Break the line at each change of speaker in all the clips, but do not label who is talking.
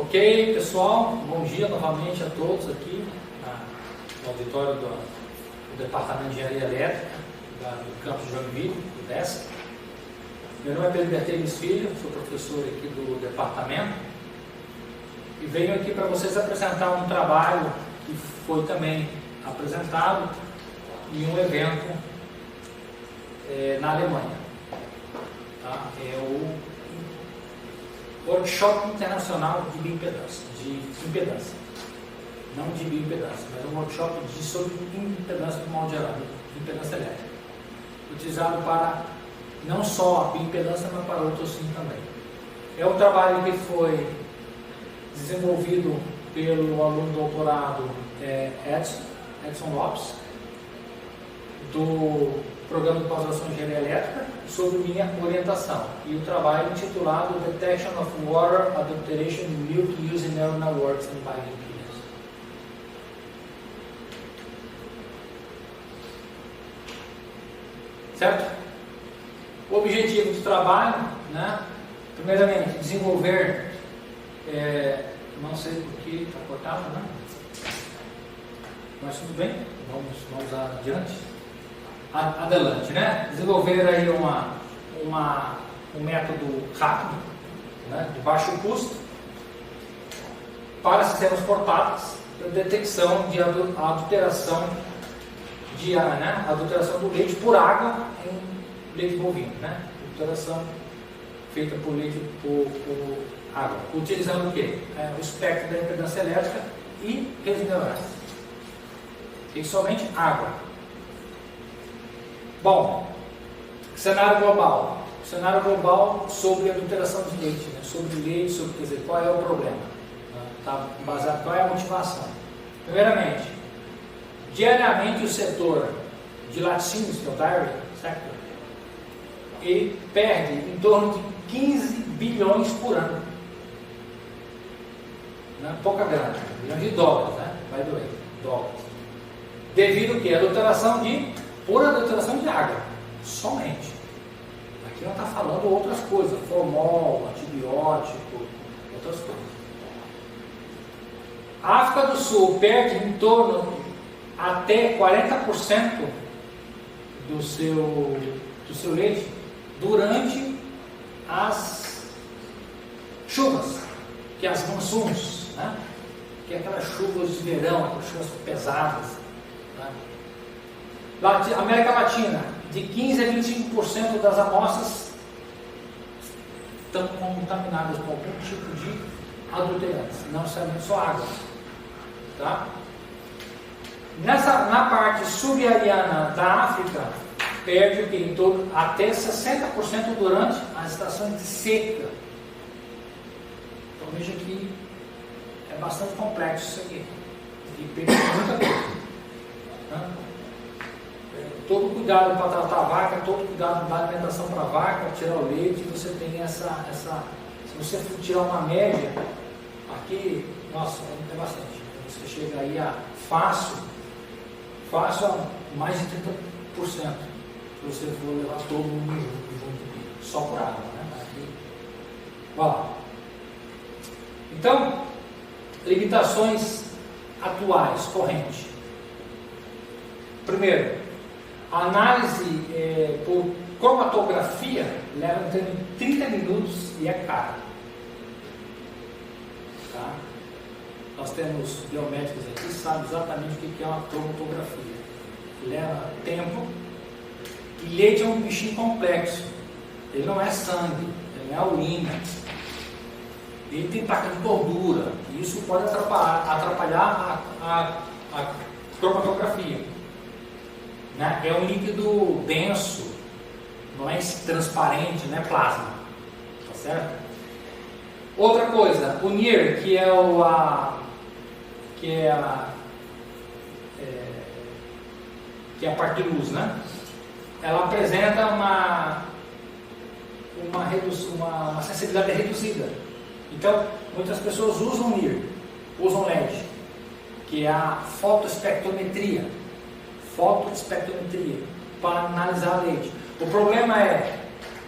Ok, pessoal, bom dia novamente a todos aqui no auditório do Departamento de Engenharia Elétrica do campus Joinville, do DESC. Meu nome é Pedro Berteles Filho, sou professor aqui do departamento e venho aqui para vocês apresentar um trabalho que foi também apresentado em um evento na Alemanha. Tá? É o Workshop Internacional de Bioimpedância, não de bioimpedância, mas um workshop sobre impedância de modo geral, impedância elétrica, utilizado para não só a bioimpedância, mas para outros sim também. É um trabalho que foi desenvolvido pelo aluno doutorado Edson Lopes, do Programa de Pós-Graduação em Engenharia Elétrica, sob minha orientação. E o trabalho intitulado Detection of Water Adulteration in Milk Using Neuronal Works and Bioimpedance. Certo? O objetivo do trabalho, primeiramente, desenvolver, não sei porque está cortado, mas tudo bem, vamos adiante. Adelante, desenvolver aí um método rápido, de baixo custo, para sistemas portáteis de detecção de adulteração adulteração do leite por água em leite bovino, adulteração feita por leite por água, utilizando o quê? O espectro da impedância elétrica e redes neurais, e somente água. Bom, cenário global. Cenário global sobre adulteração de leite, quer dizer, qual é o problema? Tá baseado, qual é a motivação? Primeiramente, diariamente o setor de laticínios, que é o dairy sector, ele perde em torno de 15 bilhões por ano. Pouca grana, bilhões de dólares, by the way, dólares. Devido ao que? Pura adulteração de água, somente. Aqui não está falando outras coisas, formol, antibiótico, outras coisas. A África do Sul perde em torno até 40% do seu leite durante as chuvas, que é as monsuns, que é aquelas chuvas de verão, aquelas chuvas pesadas. América Latina, de 15 a 25% das amostras estão contaminadas com algum tipo de adulterantes, não necessariamente só água. Tá? Na parte subsaariana da África, perde o que? Em torno até 60% durante as estações de seca. Então veja que é bastante complexo isso aqui. E perde muita coisa. Todo cuidado para tratar a vaca, todo cuidado da alimentação para a vaca, tirar o leite, você tem essa. Se você for tirar uma média, aqui, nossa, é bastante. Você chega aí a fácil a mais de 30%. Se você for levar todo mundo junto, só por água, Aqui. Vai lá. Então, limitações atuais, corrente. Primeiro, a análise por cromatografia leva em torno de 30 minutos e é caro. Tá? Nós temos biomédicos aqui que sabem exatamente o que é uma cromatografia. Leva tempo. E leite é um bichinho complexo. Ele não é sangue, ele não é urina. Ele tem placa de gordura. E isso pode atrapalhar a cromatografia. É um líquido denso, não é transparente, não é plasma, tá certo? Outra coisa, o NIR, que é a parte de luz, ela apresenta uma sensibilidade reduzida. Então, muitas pessoas usam NIR, usam LED, que é a fotoespectrometria, para analisar leite. O problema é,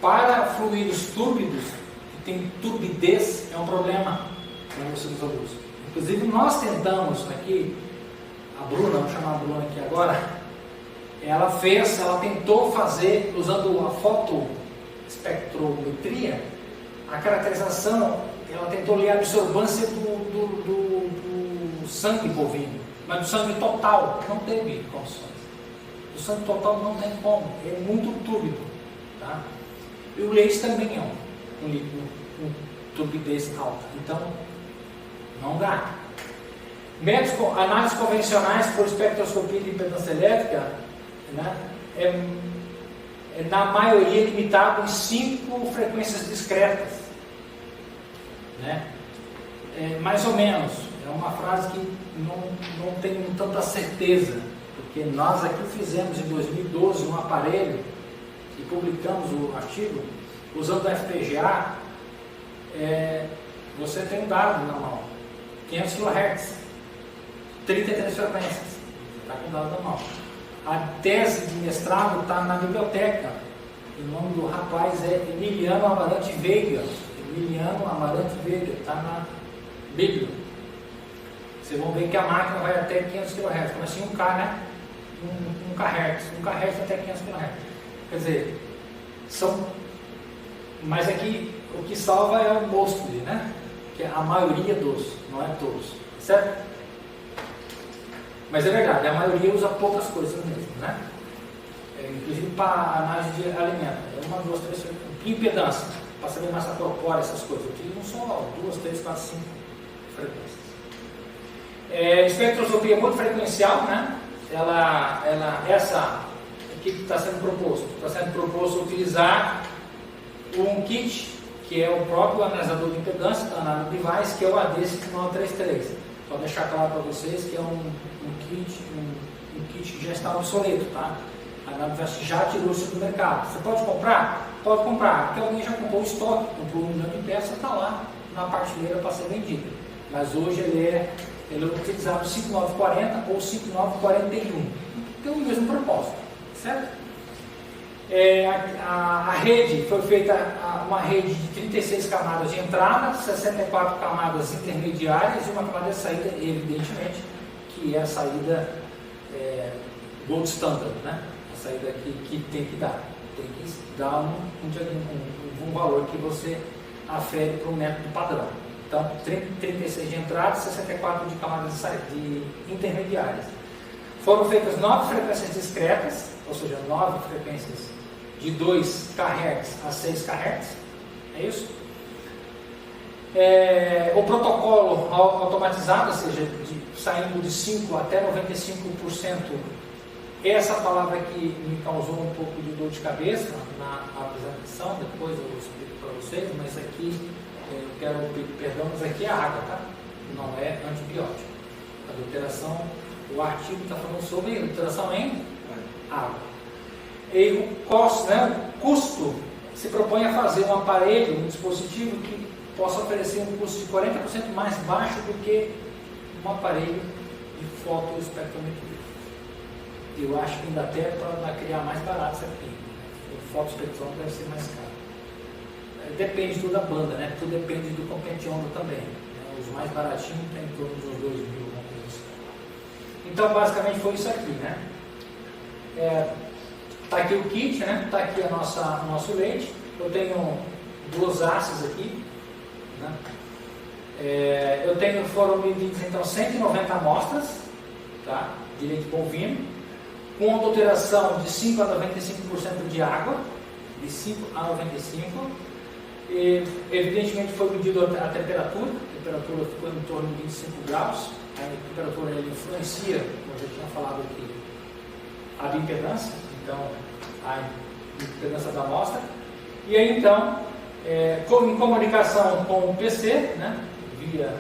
para fluidos túrbidos, que tem turbidez, é um problema. na velocidade dos alunos. Inclusive, nós tentamos aqui, a Bruna, vamos chamar a Bruna aqui agora, ela tentou fazer, usando a fotoespectrometria, a caracterização, ela tentou ler a absorvância do sangue bovino, mas do sangue total não teve condições. O sangue total não tem como, é muito túbido. Tá? E o leite também é um líquido com turbidez alta, então não dá. Métodos, análises convencionais por espectroscopia de impedância elétrica, né, na maioria limitado em 5 frequências discretas, né? Mais ou menos, é uma frase que não tenho tanta certeza, porque nós aqui fizemos em 2012 um aparelho e publicamos o artigo usando o FPGA. Você tem um dado na mão, 500 kHz, 33 frequências, está com o dado na mão. A tese de mestrado está na biblioteca. O nome do rapaz é Emiliano Amarante Veiga. Emiliano Amarante Veiga, está na Bíblia. Vocês vão ver que a máquina vai até 500 kHz, como assim 1K, né? 1 kHz, 1 kHz até 500 kHz. Quer dizer, mas aqui o que salva é o mostly, né? Que é a maioria dos, não é todos, certo? Mas é verdade, a maioria usa poucas coisas mesmo, né? Inclusive para análise de alimento. 1, 2, 3, 4, impedância, para saber massa corpórea, essas coisas. Utilizam só 2, 3, 4, 5 frequências. Espectroscopia multifrequencial, né? Essa aqui que está sendo proposto. Está sendo proposto utilizar um kit, que é o próprio analisador de impedância, da Analo Device, que é o AD5933. Só deixar claro para vocês que é um kit que já está obsoleto, tá? A Analo Device já tirou isso do mercado. Você pode comprar? Pode comprar, porque alguém já comprou o estoque, comprou um milhão de peças, está lá na prateleira para ser vendida. Mas hoje ele é utilizado 5940 ou 5941. Tem o mesmo propósito, certo? A rede foi feita uma rede de 36 camadas de entrada, 64 camadas intermediárias e uma camada de saída, evidentemente, que é a saída gold standard, né? A saída que tem que dar. Tem que dar um valor que você afere para o método padrão. Então, 36 de entrada, 64 de camadas de intermediárias. Foram feitas 9 frequências discretas, ou seja, 9 frequências de 2 kHz a 6 kHz. É isso? O protocolo automatizado, ou seja, saindo de 5% até 95%, essa palavra aqui me causou um pouco de dor de cabeça na apresentação, depois eu explico para vocês, mas aqui eu quero pedir perdão, mas aqui é água, tá? Não é antibiótico. Adulteração, o artigo está falando sobre adulteração em água. E o custo se propõe a fazer um aparelho, um dispositivo que possa oferecer um custo de 40% mais baixo do que um aparelho de fotoespectrometria. Eu acho que ainda até para criar mais barato isso aqui. O fotoespectrômetro deve ser mais caro. Depende tudo da banda, né? Tudo depende do compensômetro também. Né? Os mais baratinhos tem em torno dos 2.000, uma coisa assim. Então, basicamente foi isso aqui, né? Está aqui o kit, né? Está aqui o nosso leite. Eu tenho 2 hastes aqui, né? Foram medidas então 190 amostras, tá? De leite bovino, com adulteração de 5 a 95% de água, de 5 a 95%. E, evidentemente foi medido a temperatura ficou em torno de 25 graus. A temperatura influencia, como eu já tinha falado aqui, a bioimpedância, então a impedância da amostra. E aí então, em comunicação com o PC, né, via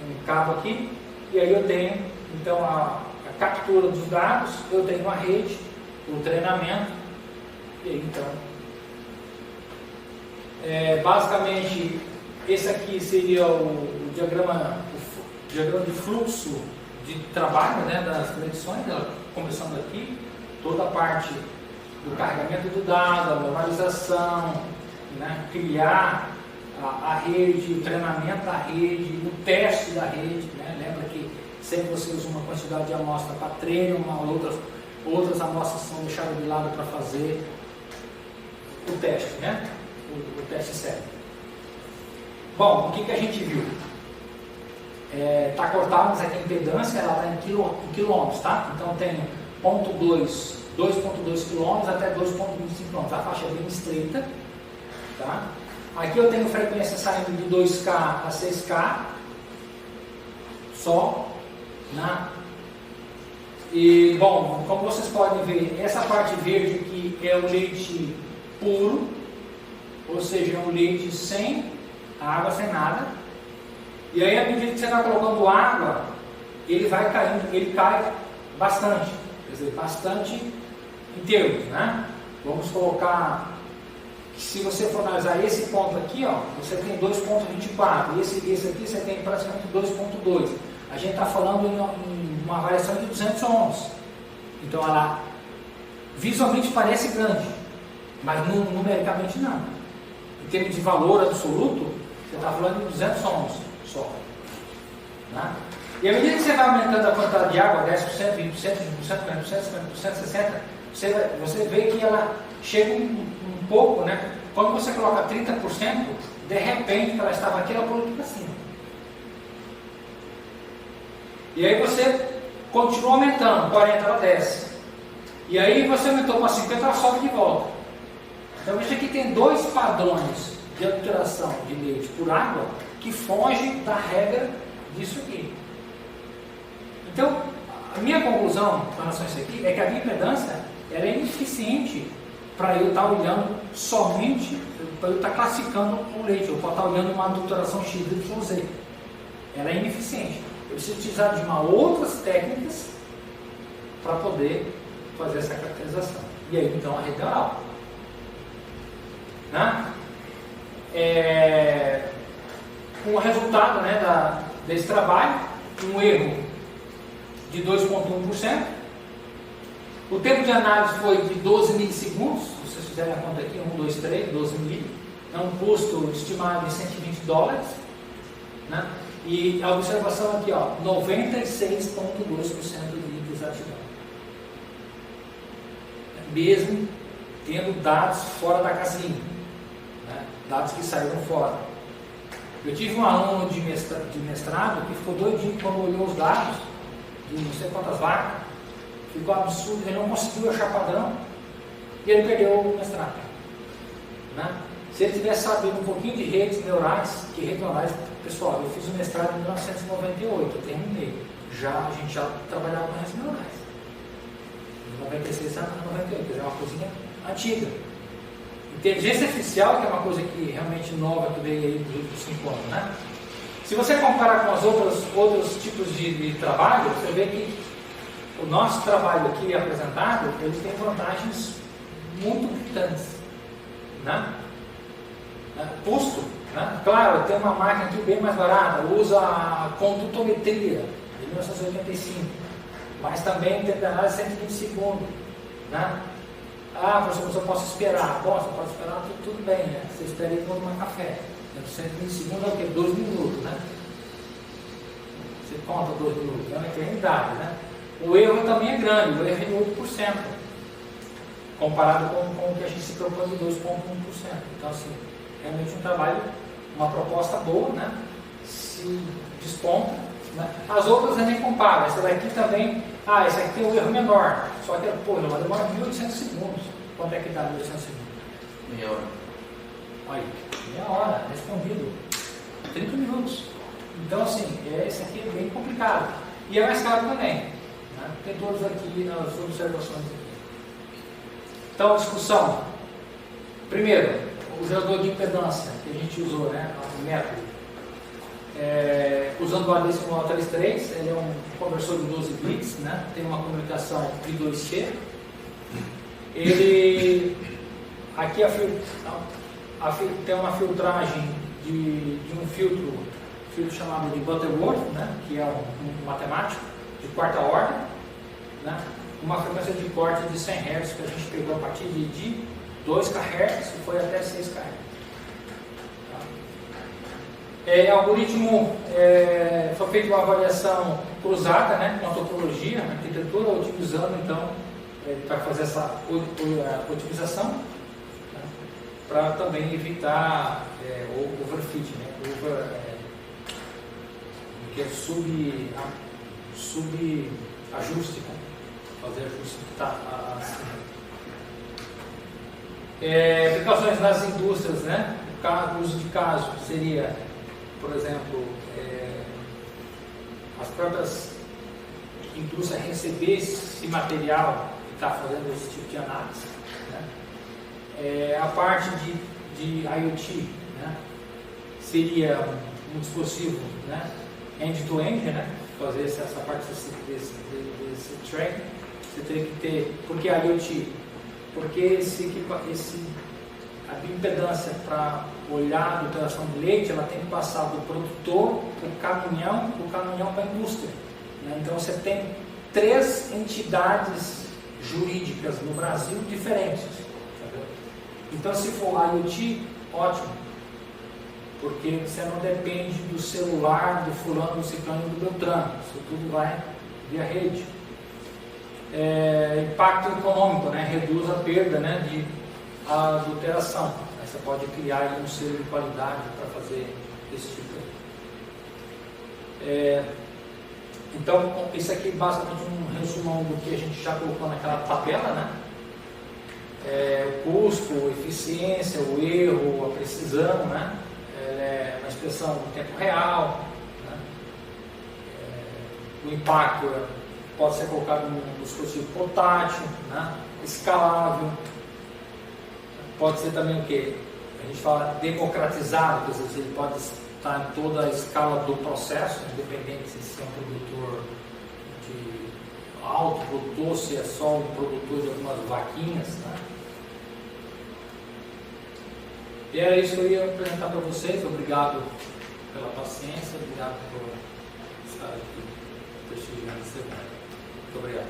um cabo aqui, e aí eu tenho então a captura dos dados, eu tenho a rede, o treinamento, e aí então basicamente esse aqui seria o diagrama de fluxo de trabalho, né, das medições, começando aqui, toda a parte do carregamento do dado, a normalização, né, criar a rede, o treinamento da rede, o teste da rede, né? Lembra que sempre você usa uma quantidade de amostra para treino, outras amostras são deixadas de lado para fazer o teste, né? O teste sério. Bom, o que a gente viu? Está cortado, mas aqui a impedância ela está em quilômetros, tá? Então tem 2,2 km até 2,25 km, a faixa é bem estreita, tá? Aqui eu tenho frequência saindo de 2K a 6K, só, né? E, bom, como vocês podem ver, essa parte verde aqui é o leite puro, ou seja, é um leite sem água, sem nada. E aí, à medida que você vai colocando água, ele vai caindo, ele cai bastante, quer dizer, bastante em termos, né? Vamos colocar, se você for analisar esse ponto aqui, ó, você tem 2,24, esse aqui você tem praticamente 2,2. A gente está falando em uma variação de 200 ohms. Então ela visualmente parece grande, mas numericamente não. Em termos de valor absoluto, você está falando de 200 ohms só. Né? E à medida que você vai aumentando a quantidade de água, 10%, 20%, 20%, 50%, 60%, você vê que ela chega um pouco, né? Quando você coloca 30%, de repente ela estava aqui, ela pula para cima. E aí você continua aumentando, 40 ela desce. E aí você aumentou para 50, ela sobe de volta. Então veja que tem dois padrões de adulteração de leite por água que fogem da regra disso aqui. Então, a minha conclusão com relação a isso aqui é que a bioimpedância ela é ineficiente para eu estar olhando somente, para eu estar classificando o leite, ou para estar olhando uma adulteração XYZ. Ela é ineficiente. Eu preciso utilizar de outras técnicas para poder fazer essa caracterização. E aí, então, a rede neural. Né? O resultado, né, desse trabalho, um erro de 2,1%. O tempo de análise foi de 12 milissegundos. Se vocês fizerem a conta aqui, 1, 2, 3, 12 mil. É um custo estimado de $120. Né? E a observação aqui, ó, 96,2% de exatidão. Mesmo tendo dados fora da casinha, né? Dados que saíram fora. Eu tive um aluno de mestrado que ficou doidinho quando olhou os dados de não sei quantas vacas, ficou absurdo, ele não conseguiu achar padrão e ele perdeu o mestrado. Né? Se ele tivesse sabido um pouquinho de redes neurais, pessoal, eu fiz o mestrado em 1998, eu terminei. A gente já trabalhava com redes neurais. De 96 a 98, quer dizer, é uma coisinha antiga. Inteligência artificial, que é uma coisa que realmente nova que veio aí dos últimos 5 anos, né? Se você comparar com os outros tipos de trabalho, você vê que o nosso trabalho aqui apresentado, ele tem vantagens muito gritantes, né? Custo, né? Claro, tem uma máquina aqui bem mais barata, usa a condutometria de 1985, mas também tem análise 120 segundos, né? Professor, eu posso esperar. Bom, você pode esperar, tudo bem, né? Você espera aí para tomar café. 120 segundos é o quê? 2 minutos, né? Você conta 2 minutos, é uma eternidade, né? O erro também é grande, o erro é de 8%, comparado com o que a gente se propôs de 2,1%. Então, assim, realmente um trabalho, uma proposta boa, né? Se desponta, né? As outras eu nem comparo. Essa daqui também, essa aqui tem um erro menor, só que, ela vai demorar 1.800 segundos. Quanto é que dá 1.800 segundos?
Meia hora.
Aí, meia hora, respondido. 30 minutos. Então, assim, esse aqui é bem complicado. E é mais caro também. Né? Tem todos aqui nas observações aqui. Então, discussão. Primeiro, o gerador de impedância que a gente usou, né? O método. Usando o AD5133, ele é um conversor de 12 bits, né? Tem uma comunicação de 2C. Ele aqui tem uma filtragem de um filtro chamado de Butterworth, né? Que é um matemático de quarta ordem, né? Uma frequência de corte de 100 Hz que a gente pegou a partir de 2 kHz e foi até 6 kHz. Algoritmo, foi feita uma avaliação cruzada, né, com a topologia, a arquitetura, otimizando então, para fazer essa otimização, né, para também evitar o overfit, né, que é subajuste, né, fazer ajuste que está acima. Aplicações nas indústrias, né, o uso de caso seria, por exemplo, as próprias indústrias receber esse material que está fazendo esse tipo de análise, né? A parte de IoT, né? Seria um dispositivo, né? End-to-end, né? Fazer essa parte desse training. Você teria que ter, porque a IoT, porque a bioimpedância para olhar a adulteração do leite, ela tem que passar do produtor para o caminhão para a indústria, né? Então você tem 3 entidades jurídicas no Brasil diferentes, entendeu? Então se for IoT, ótimo, porque você não depende do celular, do fulano, do ciclano e do beltrano, isso tudo vai via rede. Impacto econômico, né? Reduz a perda, né, de adulteração. Aí você pode criar aí um selo de qualidade para fazer esse tipo de... Então, isso aqui é basicamente um resumão do que a gente já colocou naquela tabela, né? O custo, a eficiência, o erro, a precisão, né? Uma expressão no tempo real, né? O impacto pode ser colocado num dispositivo portátil, né? Escalável. Pode ser também o que? A gente fala democratizado, quer dizer, ele pode estar em toda a escala do processo, independente se é um produtor de alto produtor, se é só um produtor de algumas vaquinhas, né? E era isso que eu ia apresentar para vocês. Obrigado pela paciência, obrigado por estar aqui prestigiando esse evento. Muito obrigado.